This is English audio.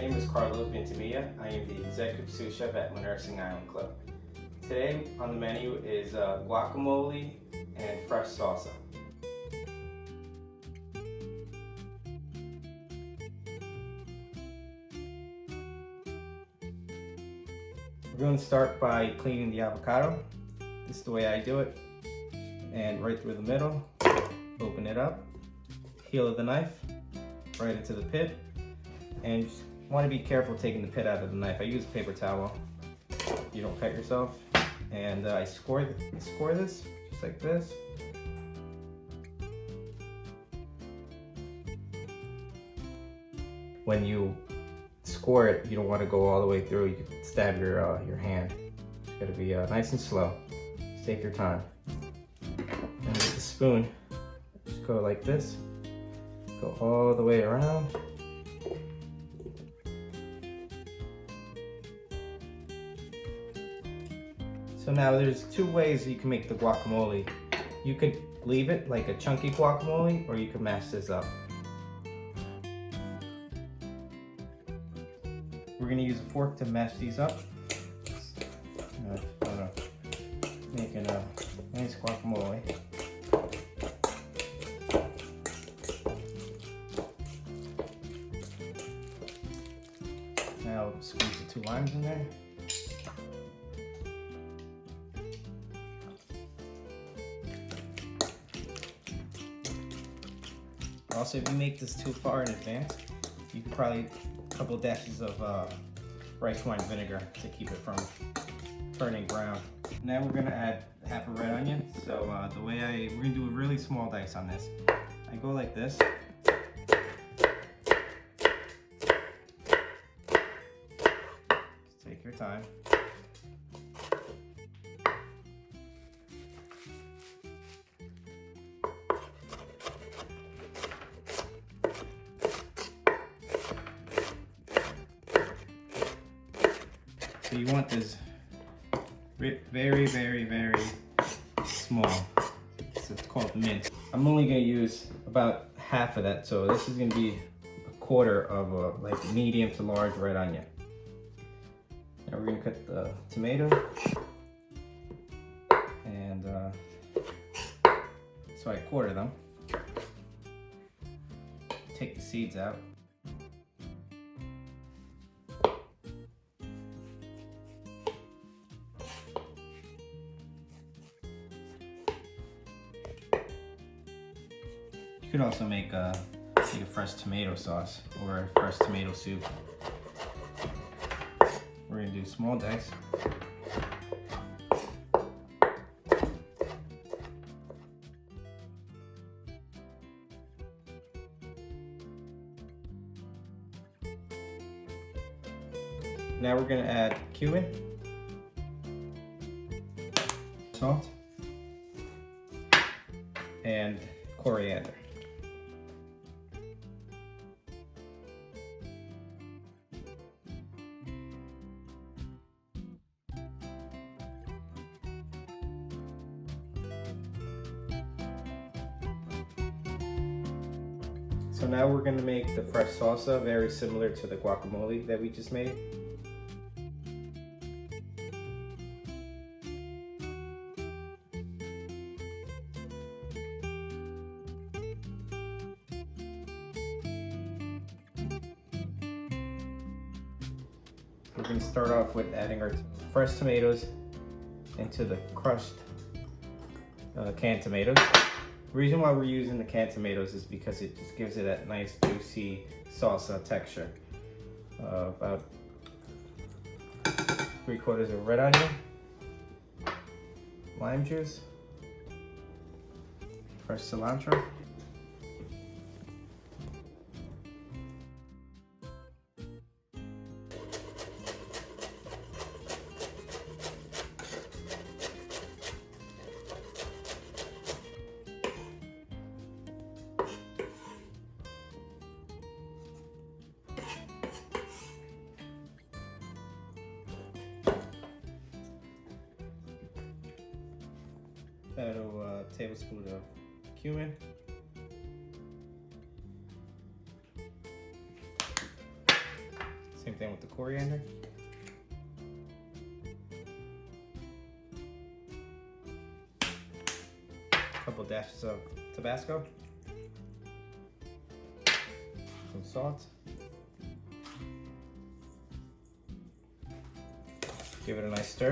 name is Carlos Vintimilla. I am the executive sous chef at Nursing Island Club. Today on the menu is guacamole and fresh salsa. We're going to start by cleaning the avocado. This is the way I do it. And right through the middle, open it up, heel of the knife, right into the pit. And you just want to be careful taking the pit out of the knife. I use a paper towel. You don't cut yourself. And I score this just like this. When you score it, you don't want to go all the way through. You can stab your hand. It's got to be nice and slow. Just take your time. And with the spoon, just go like this. Go all the way around. So now there's two ways you can make the guacamole. You could leave it like a chunky guacamole, or you could mash this up. We're gonna use a fork to mash these up. Making a nice guacamole. Now squeeze the 2 limes in there. Also, if you make this too far in advance, you could probably a couple of dashes of rice wine vinegar to keep it from turning brown. Now we're gonna add half a red onion. So we're gonna do a really small dice on this. I go like this. Just take your time. So you want this very, very, very small. So it's called mint. I'm only gonna use about half of that. So this is gonna be a quarter of a like medium to large red onion. Now we're gonna cut the tomato. And so I quarter them. Take the seeds out. You could also make a fresh tomato sauce or a fresh tomato soup. We're gonna do small dice. Now we're gonna add cumin, salt, and coriander. So now we're going to make the fresh salsa, very similar to the guacamole that we just made. We're going to start off with adding our fresh tomatoes into the crushed canned tomatoes. The reason why we're using the canned tomatoes is because it just gives it that nice juicy salsa texture. About 3/4 of red onion, lime juice, fresh cilantro, add a tablespoon of cumin, Same thing with the coriander. A couple dashes of Tabasco. Some salt. Give it a nice stir.